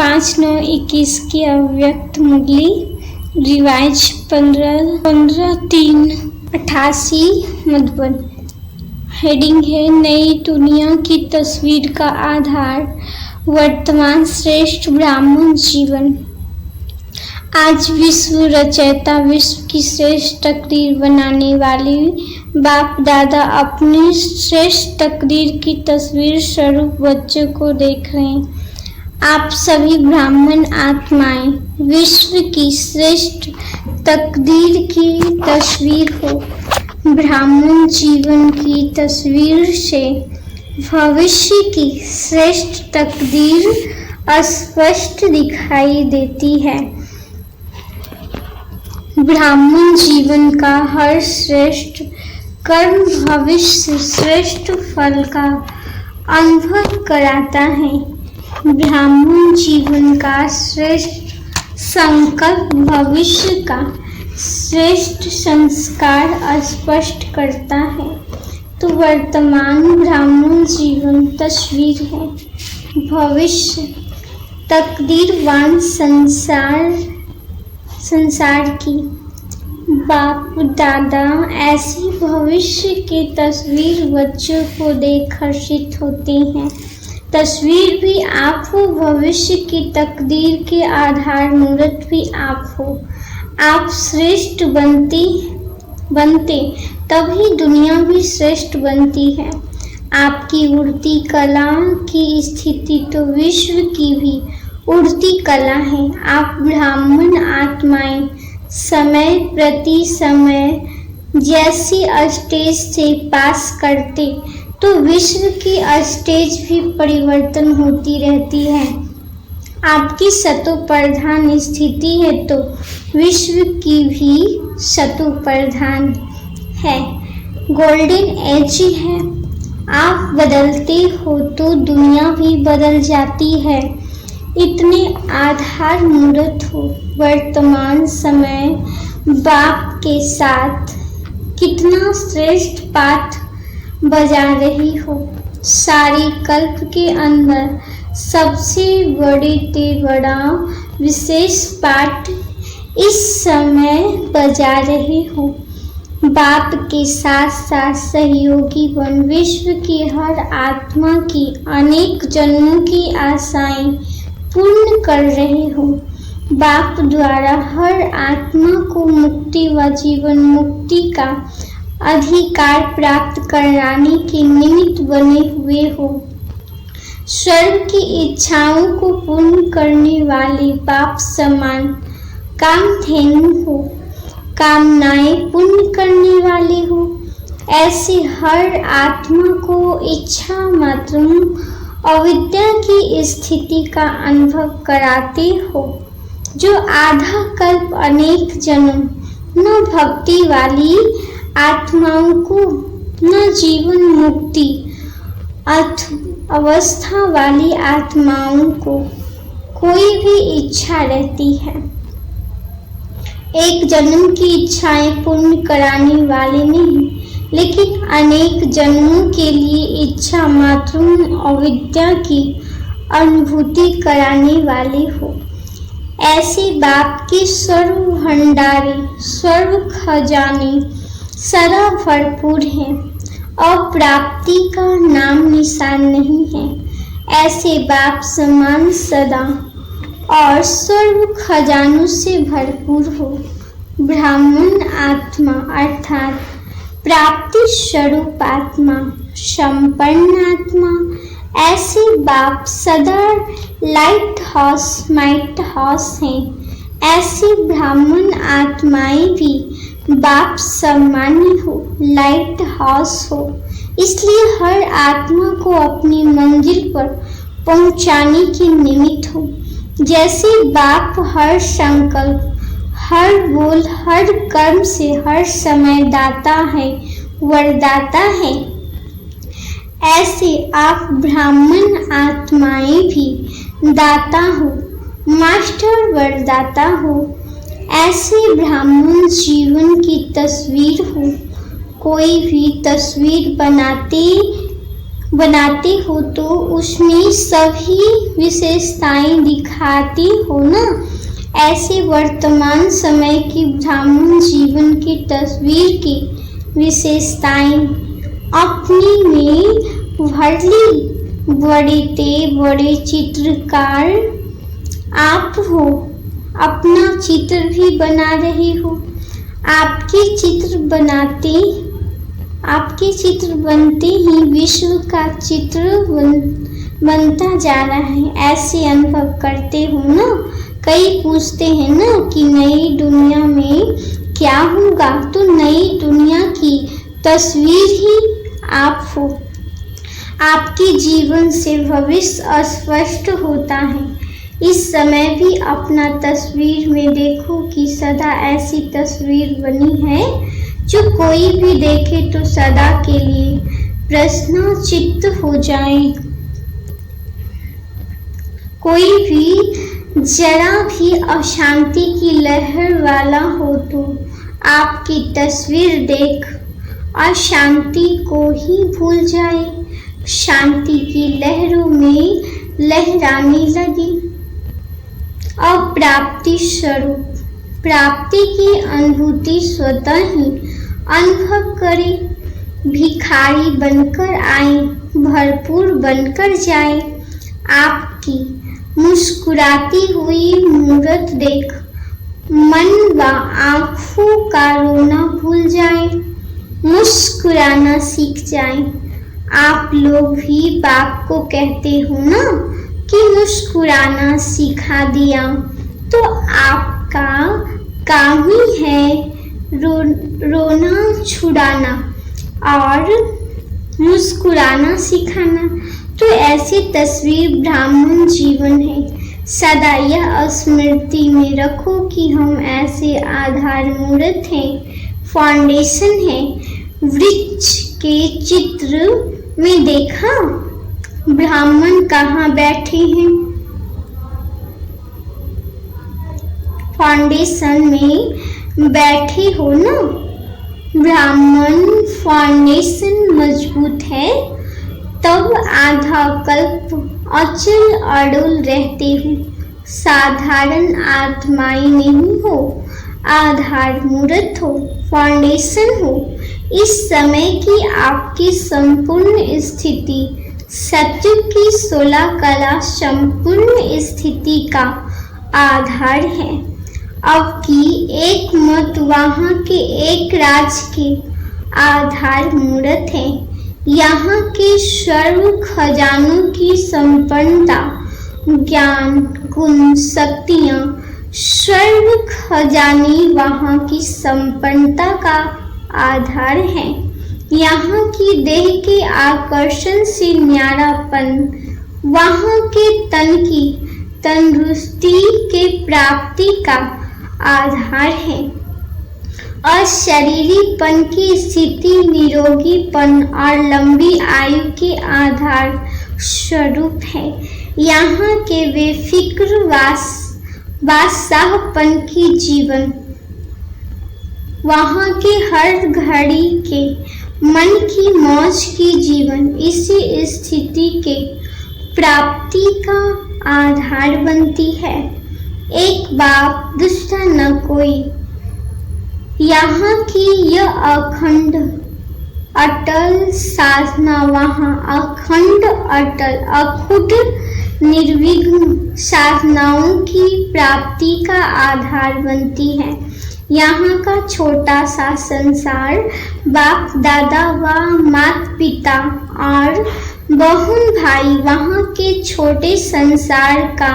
5/9/21 की अव्यक्त मुरली revise 15/3/88 Madhuban. Heading है नई दुनिया की तस्वीर का आधार वर्तमान श्रेष्ठ ब्राह्मण जीवन। आज विश्व रचयिता विश्व की श्रेष्ठ तकदीर बनाने वाले बाप दादा अपने श्रेष्ठ तकदीर की तस्वीर स्वरूप बच्चों को देख रहे हैं। आप सभी ब्राह्मण आत्माएं विश्व की श्रेष्ठ तकदीर की तस्वीर हो। ब्राह्मण जीवन की तस्वीर से भविष्य की श्रेष्ठ तकदीर स्पष्ट दिखाई देती है। ब्राह्मण जीवन का हर श्रेष्ठ कर्म भविष्य श्रेष्ठ फल का अनुभव कराता है। ब्राह्मण जीवन का श्रेष्ठ संकल्प भविष्य का श्रेष्ठ संस्कार स्पष्ट करता है। तो वर्तमान ब्राह्मण जीवन तस्वीर है भविष्य तकदीरवान संसार की। बाप दादा ऐसी भविष्य की तस्वीर बच्चों को देख हर्षित होते हैं। तस्वीर भी आप हो, भविष्य की तकदीर के आधार मूर्त भी आप हो। आप श्रेष्ठ बनते तभी दुनिया भी श्रेष्ठ बनती है। आपकी उड़ती कला की स्थिति तो विश्व की भी उड़ती कला है। आप ब्राह्मण आत्माएं समय प्रति समय जैसी स्टेज से पास करते तो विश्व की स्टेज भी परिवर्तन होती रहती है। आपकी सतो प्रधान स्थिति है तो विश्व की भी सतो प्रधान है। गोल्डन एज है। आप बदलते हो तो दुनिया भी बदल जाती है। इतने आधार मूर्त हो। वर्तमान समय बाप के साथ कितना श्रेष्ठ पाठ बजा रही हो। सारी कल्प के अंदर सबसे बड़ा विशेष पाठ इस समय बजा रहे हो। बाप के साथ साथ सहयोगी बन विश्व की हर आत्मा की अनेक जन्मों की आशाएं पूर्ण कर रहे हो। बाप द्वारा हर आत्मा को मुक्ति व जीवन मुक्ति का अधिकार प्राप्त कराने के निमित्त बने हुए हो। स्वर्ग की इच्छाओं को पूर्ण करने वाले बाप समान कामधेनु हो। कामनाएं पूर्ण करने वाले हो। ऐसे हर आत्मा को इच्छा मात्र अविद्या की स्थिति का अनुभव कराते हो। जो आधा कल्प अनेक जन्म न भक्ति वाली आत्माओं को न जीवन मुक्ति अवस्था वाली आत्माओं को कोई भी इच्छा रहती है। एक जन्म की इच्छाएं पूर्ण कराने वाले नहीं, लेकिन अनेक जन्मों के लिए इच्छा मात्र अविद्या की अनुभूति कराने वाले हो। ऐसे बाप के सर्व भंडारे सर्व खजाने सदा भरपूर हैं और प्राप्ति का नाम निशान नहीं है। ऐसे बाप समान सदा और सर्व खजानों से भरपूर हो। ब्राह्मण आत्मा अर्थात प्राप्ति स्वरूप आत्मा संपन्न आत्मा। ऐसे बाप सदा लाइट हाउस हैं। ऐसे ब्राह्मण आत्माएं भी बाप सामान्य हो, लाइट हाउस हो। इसलिए हर आत्मा को अपनी मंजिल पर पहुंचाने के निमित्त हो। जैसे बाप हर संकल्प हर बोल हर कर्म से हर समय दाता है, वरदाता है, ऐसे आप ब्राह्मण आत्माएं भी दाता हो, मास्टर वरदाता हो। ऐसे ब्राह्मण जीवन की तस्वीर हो। कोई भी तस्वीर बनाते बनाते हो तो उसमें सभी विशेषताएं दिखाती हो ना। ऐसे वर्तमान समय की ब्राह्मण जीवन की तस्वीर की विशेषताएं अपने में भर ली। बड़े चित्रकार आप हो, अपना चित्र भी बना रहे हो। आपके चित्र बनते ही विश्व का चित्र बनता जा रहा है, ऐसे अनुभव करते हो ना। कई पूछते हैं ना कि नई दुनिया में क्या होगा, तो नई दुनिया की तस्वीर ही आप हो। आपके जीवन से भविष्य स्पष्ट होता है। इस समय भी अपना तस्वीर में देखो कि सदा ऐसी तस्वीर बनी है जो कोई भी देखे तो सदा के लिए प्रश्नचित्त हो जाए। कोई भी जरा भी अशांति की लहर वाला हो तो आपकी तस्वीर देख अशांति को ही भूल जाए, शांति की लहरों में लहराने लगे। अप्राप्ति स्वरूप प्राप्ति की अनुभूति स्वतः ही अनुभव करे। भिखारी बनकर आए, भरपूर बनकर जाए। आपकी मुस्कुराती हुई मूरत देख मन व आंखों का रोना भूल जाए, मुस्कुराना सीख जाए। आप लोग भी बाप को कहते हो ना कि मुस्कुराना सिखा दिया, तो आपका काम ही है रोना छुड़ाना और मुस्कुराना सिखाना। तो ऐसी तस्वीर ब्राह्मण जीवन है। सदा यह स्मृति में रखो कि हम ऐसे आधार मूर्त हैं, फाउंडेशन है। वृक्ष के चित्र में देखा ब्राह्मण कहाँ बैठे हैं, फाउंडेशन में बैठे हो ना। ब्राह्मण फाउंडेशन मजबूत है तब आधा कल्प अचल अडोल रहते हो। साधारण आत्माएं नहीं हो, आधार मूर्त हो, फाउंडेशन हो। इस समय की आपकी संपूर्ण स्थिति सत्य की 16 कला संपूर्ण स्थिति का आधार है। अब की एक मत वहाँ के एक राज के आधार मूर्त है। यहाँ के सर्व खजानों की संपन्नता, ज्ञान, गुण, शक्तियाँ, सर्व खजाने वहाँ की संपन्नता का आधार है। यहाँ की देह के आकर्षण से न्यारापन, वहाँ के तन की तंदुरुस्ती के प्राप्ति का आधार है। अशरीरीपन की स्थिति निरोगीपन और लंबी आयु के आधार स्वरूप है। यहाँ के बेफिक्र बादशाहपन की जीवन, वहाँ के हर घड़ी के मन की मौज की जीवन इसी स्थिति के प्राप्ति का आधार बनती है। एक बाप दूसरा न कोई। यहाँ की यह अखंड अटल साधना वहाँ अखंड अटल अखुट निर्विघ्न साधनाओं की प्राप्ति का आधार बनती है। यहाँ का छोटा सा संसार बाप दादा व माता पिता और बहन भाई वहाँ के छोटे संसार का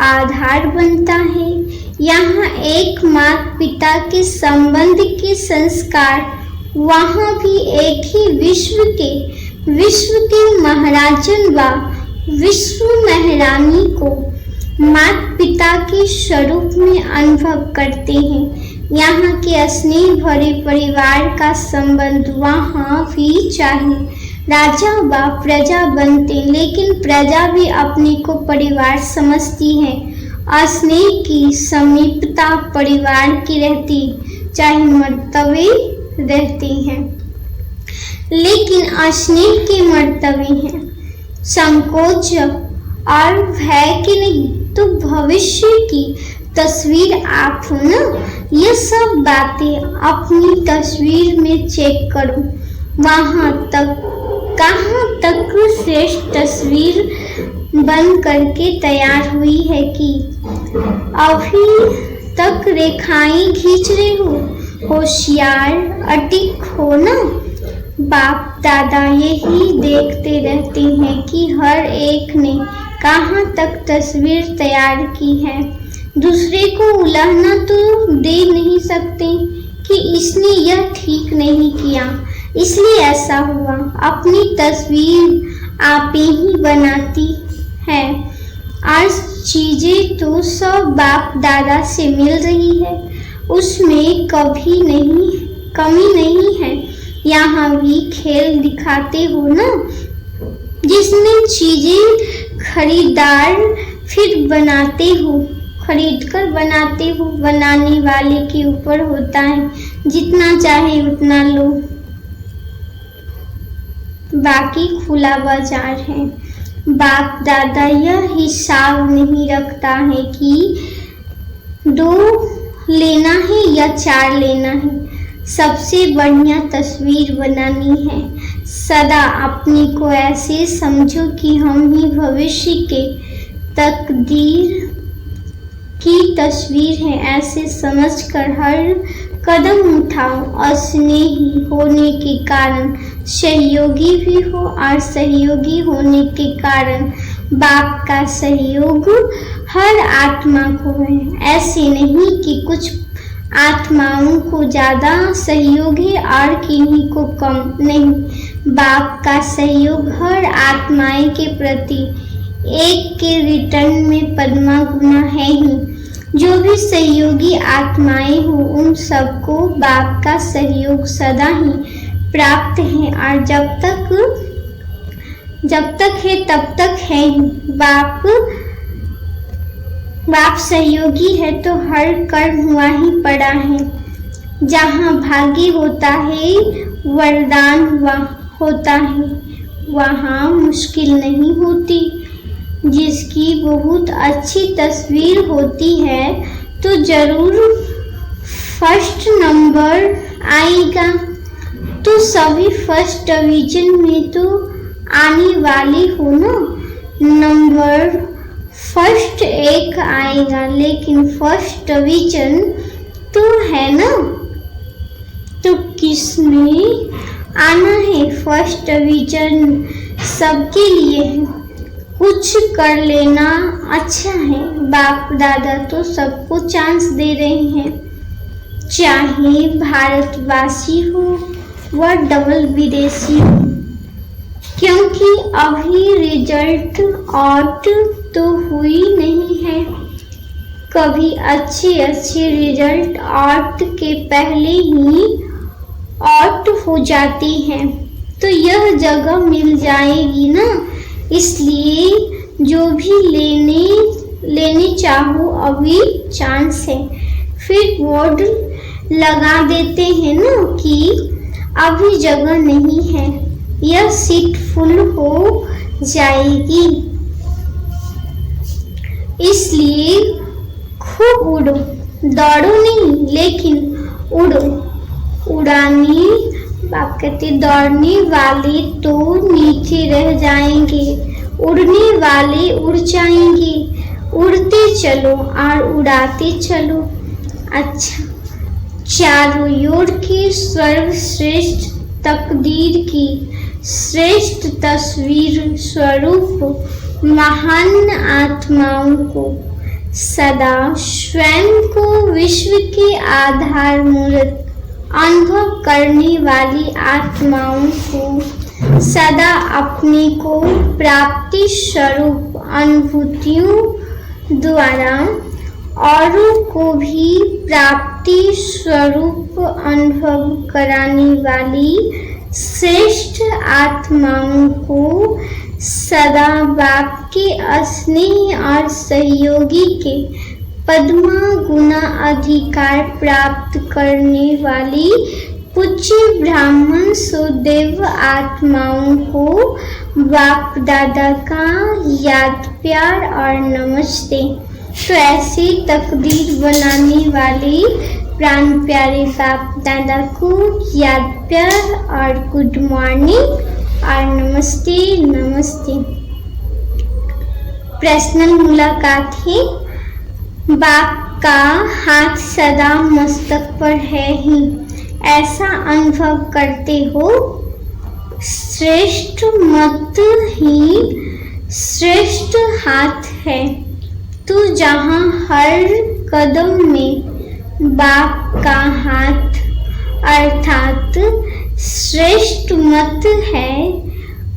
आधार बनता है। यहाँ एक माता पिता के संबंध के संस्कार, वहाँ भी एक ही विश्व के महाराजन व विश्व महारानी को माता पिता के स्वरूप में अनुभव करते हैं। यहाँ के स्नेह भरे परिवार का संबंध वहाँ भी चाहे राजा व प्रजा बनते, लेकिन प्रजा भी अपने को परिवार समझती है। स्नेह की समीपता परिवार की रहती, चाहे मर्तबे रहते हैं। लेकिन स्नेह के मर्तबे हैं, संकोच और भय के नहीं। तो भविष्य की तस्वीर आप हो ना, ये सब बातें अपनी तस्वीर में चेक करो। वहां तक कहाँ तक श्रेष्ठ तस्वीर बन करके तैयार हुई है कि अभी तक रेखाएं खींच रहे हो। होशियार अटिक हो ना। बाप दादा यही देखते रहते हैं कि हर एक ने कहाँ तक तस्वीर तैयार की है। दूसरे को उलाहना तो दे नहीं सकते कि इसने यह ठीक नहीं किया इसलिए ऐसा हुआ। अपनी तस्वीर आप ही बनाती है। आज चीजें तो सब बाप दादा से मिल रही है, उसमें कभी नहीं कमी नहीं है। यहाँ भी खेल दिखाते हो ना, जिसमें चीजें खरीदार फिर बनाते हो, खरीद कर बनाते हो, बनाने वाले के ऊपर होता है, जितना चाहे उतना लो, बाकी खुला बाजार है। बाप दादा यह हिसाब नहीं रखता है कि 2 लेना है या 4 लेना है, सबसे बढ़िया तस्वीर बनानी है। सदा अपने को ऐसे समझो कि हम ही भविष्य के तकदीर की तस्वीर है। ऐसे समझकर हर कदम उठाओ। स्नेही होने के कारण सहयोगी भी हो और सहयोगी होने के कारण बाप का सहयोग हर आत्मा को है। ऐसे नहीं कि कुछ आत्माओं को ज्यादा सहयोग है और किन्हीं को कम, नहीं। बाप का सहयोग हर आत्माएं के प्रति एक के रिटर्न में पद्मा गुना है ही। जो भी सहयोगी आत्माएं हो उन सबको बाप का सहयोग सदा ही प्राप्त है और जब तक है तब तक है ही। बाप सहयोगी है तो हर कर्म हुआ ही पड़ा है। जहाँ भाग्य होता है वरदान होता है, वहाँ मुश्किल नहीं होती। जिसकी बहुत अच्छी तस्वीर होती है तो जरूर फर्स्ट नंबर आएगा। तो सभी फर्स्ट डिवीजन में तो आने वाले हो ना। नंबर फर्स्ट एक आएगा लेकिन फर्स्ट डिवीजन तो है ना। तो किसमें आना है? फर्स्ट डिवीजन सबके लिए है। कुछ कर लेना अच्छा है। बाप दादा तो सबको चांस दे रहे हैं, चाहे भारतवासी हो व डबल विदेशी हो, क्योंकि अभी रिजल्ट आउट तो हुई नहीं है। कभी अच्छे रिजल्ट आउट के पहले ही आउट हो जाती है तो यह जगह मिल जाएगी ना। इसलिए जो भी लेने चाहो अभी चांस है। फिर बोर्ड लगा देते हैं ना कि अभी जगह नहीं है, यह सीट फुल हो जाएगी। इसलिए खूब उड़ो, दौड़ो नहीं लेकिन उड़ो। बाप कहते दौड़ने वाले तो नीचे रह जाएंगे, उड़ने वाले उड़ जाएंगे। उड़ते चलो और उड़ाते चलो। अच्छा, चारों ओर की सर्वश्रेष्ठ तकदीर की श्रेष्ठ तस्वीर स्वरूप महान आत्माओं को सदा स्वयं को विश्व के आधार मूर्त अनुभव करने वाली आत्माओं को सदा अपने को प्राप्ति स्वरूप अनुभूतियों द्वारा औरों को भी प्राप्ति स्वरूप अनुभव कराने वाली श्रेष्ठ आत्माओं को सदा बाप के स्नेह और सहयोगी के पद्मा गुना अधिकार प्राप्त करने वाली पूज्य ब्राह्मण सुदेव आत्माओं को बाप दादा का याद प्यार और नमस्ते। तो ऐसी तकदीर बनाने वाले प्राण प्यारे बाप दादा को याद प्यार और गुड मॉर्निंग और नमस्ते नमस्ते। पर्सनल मुलाकात है। बाप का हाथ सदा मस्तक पर है ही, ऐसा अनुभव करते हो। श्रेष्ठ मत ही श्रेष्ठ हाथ है। तू जहाँ हर कदम में बाप का हाथ अर्थात श्रेष्ठ मत है,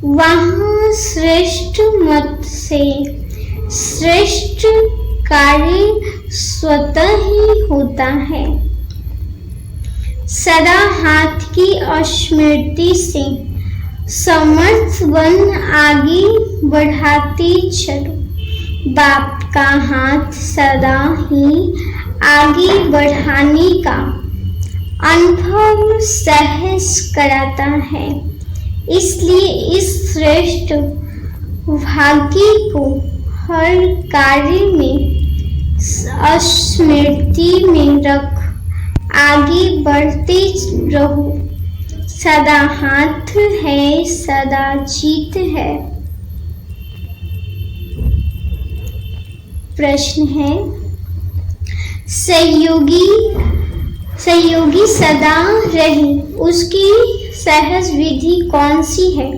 वहाँ श्रेष्ठ मत से श्रेष्ठ कार्य स्वतः ही होता है। सदा हाथ की स्मृति से समर्थ बन आगे बढ़ाते चलो। बाप का हाथ सदा ही आगे बढ़ाने का अनुभव सहज कराता है। इसलिए इस श्रेष्ठ भाग्य को हर कार्य में स्मृति में रख आगे बढ़ते रहो। सदा हाथ है, सदा जीत है। प्रश्न है, सहयोगी सदा रहे उसकी सहज विधि कौन सी है?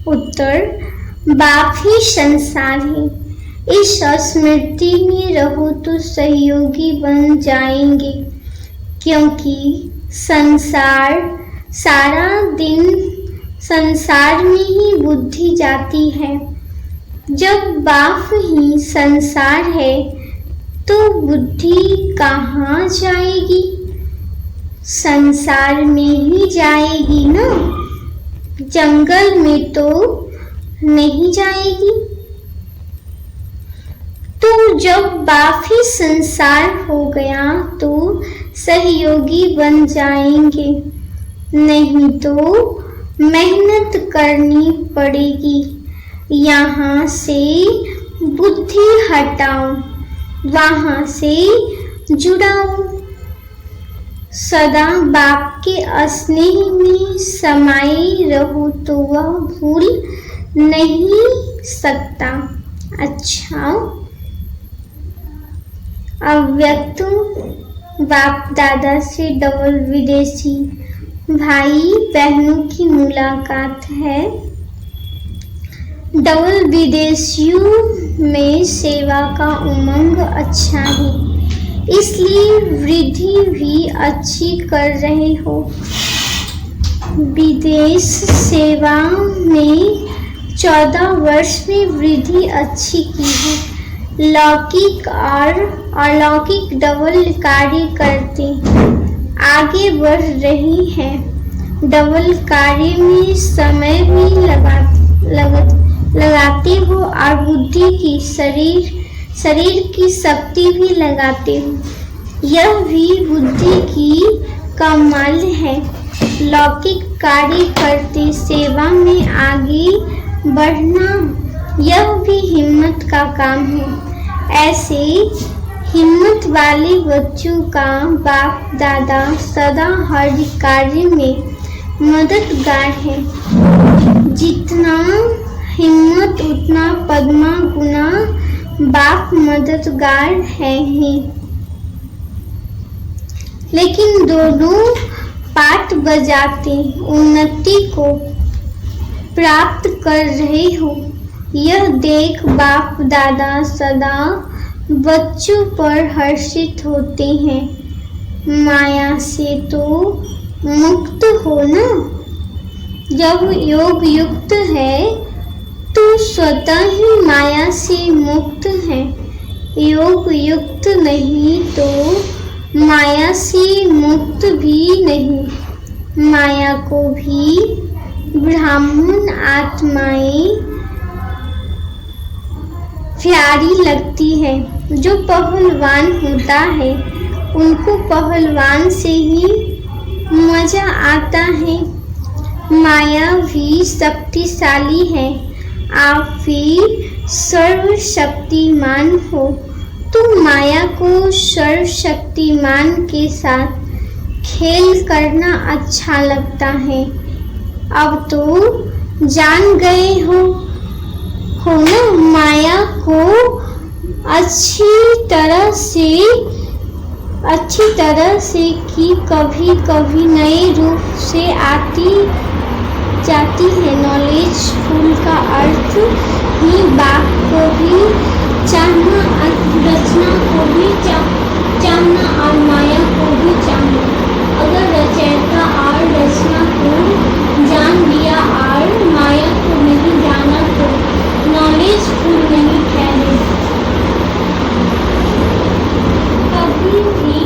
उत्तर, बाप ही संसार है। इस स्मृति में रहो तो सहयोगी बन जाएंगे, क्योंकि सारा दिन संसार में ही बुद्धि जाती है। जब बाप ही संसार है तो बुद्धि कहाँ जाएगी? संसार में ही जाएगी ना, जंगल में तो नहीं जाएगी। तो जब बाप ही संसार हो गया तो सहयोगी बन जाएंगे, नहीं तो मेहनत करनी पड़ेगी। यहाँ से बुद्धि हटाओ, वहाँ से जुड़ाओ। सदा बाप के स्नेह में समाये रहो तो वह भूल नहीं सकता। अच्छा, अव्यक्त बाप दादा से डबल विदेशी भाई बहनों की मुलाकात है। डबल विदेशियों में सेवा का उमंग अच्छा है, इसलिए वृद्धि भी अच्छी कर रहे हो। विदेश सेवा में 14 वर्ष में वृद्धि अच्छी की है। लौकिक और अलौकिक डबल कार्य करते आगे बढ़ रही है। डबल कार्य में समय भी लगाते हो और बुद्धि की शरीर की शक्ति भी लगाते हो। यह भी बुद्धि की कमाल है। लौकिक कार्य करते सेवा में आगे बढ़ना, यह भी हिम्मत का काम है। ऐसे हिम्मत वाले बच्चों का बाप दादा सदा हर कार्य में मददगार है। जितना हिम्मत उतना पद्मा गुना बाप मददगार है ही। लेकिन दोनों पाठ बजाते उन्नति को प्राप्त कर रहे हो। यह देख बाप दादा सदा बच्चों पर हर्षित होते हैं। माया से तो मुक्त हो ना। जब योग युक्त है तो स्वतः ही माया से मुक्त है। योग युक्त नहीं तो माया से मुक्त भी नहीं। माया को भी ब्राह्मण आत्माएं प्यारी लगती है। जो पहलवान होता है उनको पहलवान से ही मजा आता है। माया भी शक्तिशाली है। आप भी सर्वशक्तिमान हो, तो माया को सर्वशक्तिमान के साथ खेल करना अच्छा लगता है। अब तो जान गए हो ना माया को अच्छी तरह से कि कभी कभी नए रूप से आती जाती है। नॉलेजफुल का अर्थ ही बाप को भी चाहना, रचना को भी चाहना और माया को भी चाहना। अगर रचयिता और रचना को जान लिया और माया को नहीं जाना तो नॉलेजफुल नहीं ठहरे। कभी भी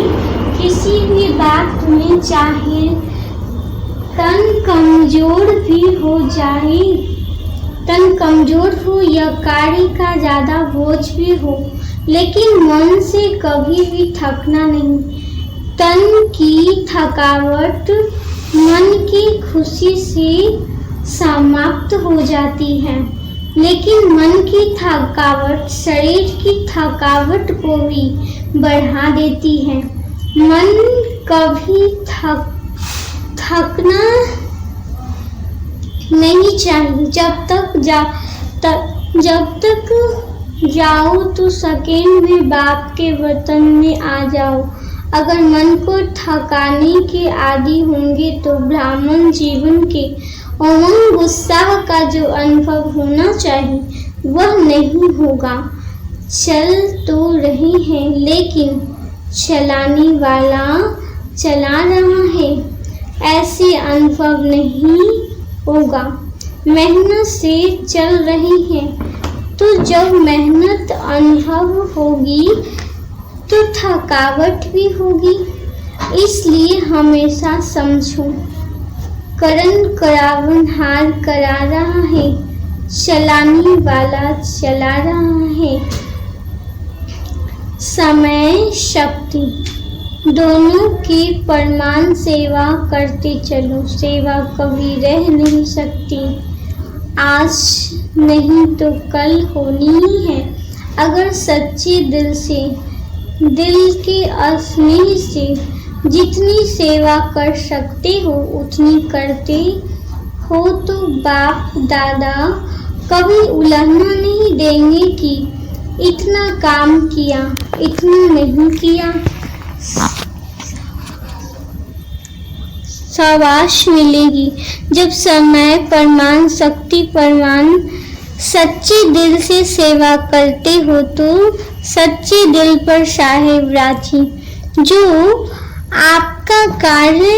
किसी भी बात में चाहे तन कमजोर हो या कार्य का ज्यादा बोझ भी हो, लेकिन मन से कभी भी थकना नहीं। तन की थकावट मन की खुशी से समाप्त हो जाती है, लेकिन मन की थकावट शरीर की थकावट को भी बढ़ा देती है। मन कभी थकना नहीं चाहिए। जब तक जाओ तो सेकेंड में बाप के वतन में आ जाओ। अगर मन को थकाने के आदी होंगे तो ब्राह्मण जीवन के उमंग उत्साह का जो अनुभव होना चाहिए वह नहीं होगा। चल तो रहे हैं लेकिन चलाने वाला चला रहा है, ऐसे अनुभव नहीं होगा। मेहनत से चल रही है तो जब मेहनत अनुभव होगी तो थकावट भी होगी। इसलिए हमेशा समझो, करण करावन हार करा रहा है, चलाने वाला चला रहा है। समय शक्ति दोनों की परमान सेवा करते चलो। सेवा कभी रह नहीं सकती, आज नहीं तो कल होनी ही है। अगर सच्चे दिल के स्नेह से जितनी सेवा कर सकते हो उतनी करते हो तो बाप दादा कभी उलझना नहीं देंगे कि इतना काम किया, इतना नहीं किया। शाबाश मिलेगी। जब समय परमान शक्ति परमान सच्चे दिल से सेवा करते हो तो सच्चे दिल पर साहेब राजी, जो आपका कार्य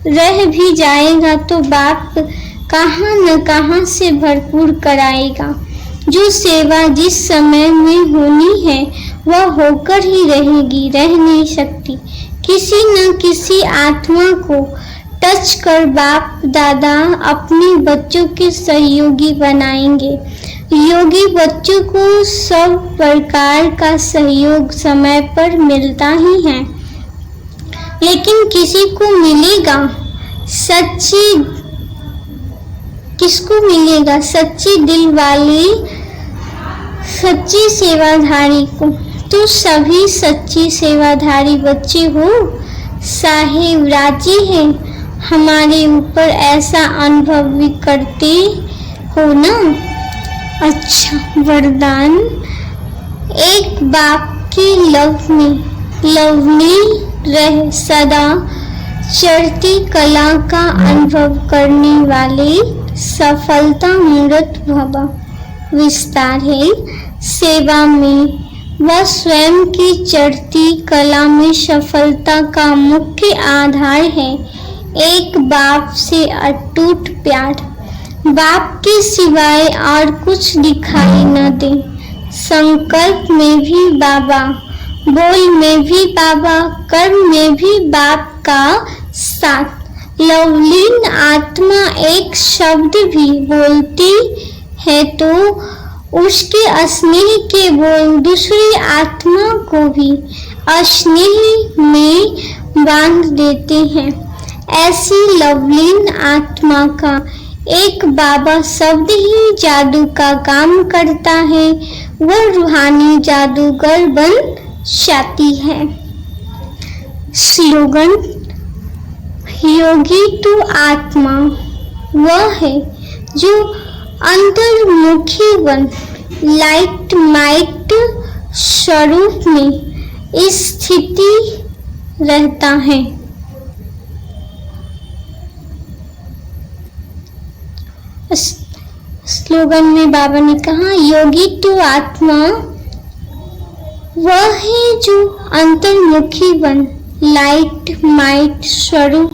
रह भी जाएगा तो बाप कहाँ न कहाँ से भरपूर कराएगा। जो सेवा जिस समय में होनी है वह होकर ही रहेगी, रह नहीं सकती। किसी न किसी आत्मा को टच कर बाप दादा अपने बच्चों के सहयोगी बनाएंगे। योगी बच्चों को सब प्रकार का सहयोग समय पर मिलता ही है, लेकिन किसको मिलेगा सच्चे दिल वाले सच्ची सेवाधारी को। तो सभी सच्ची सेवाधारी बच्चे हो, साहेब राजी है हमारे ऊपर, ऐसा अनुभव भी करते हो ना। अच्छा वरदान, एक बाप के लव में रह सदा चढ़ती कला का अनुभव करने वाले सफलता मूर्त भव विस्तार है। सेवा में वह स्वयं की चढ़ती कला में सफलता का मुख्य आधार है। एक बाप से अटूट प्यार, बाप के सिवाय और कुछ दिखाई न दे। संकल्प में भी बाबा, बोल में भी बाबा, कर्म में भी बाप का साथ। लवलीन आत्मा एक शब्द भी बोलती है तो उसके स्नेह के बोल दूसरी आत्मा को भी स्नेह में बांध देते हैं। ऐसी लवलीन आत्मा का एक बाबा शब्द ही जादू का काम करता है, वह रूहानी जादूगर बन जाती है। स्लोगन: योगी तो आत्मा वह है जो अंतर्मुखी बन लाइट माइट स्वरूप में स्थिति रहता है। स्लोगन में बाबा ने कहा, योगी तो आत्मा वह है जो अंतर्मुखी बन लाइट माइट स्वरूप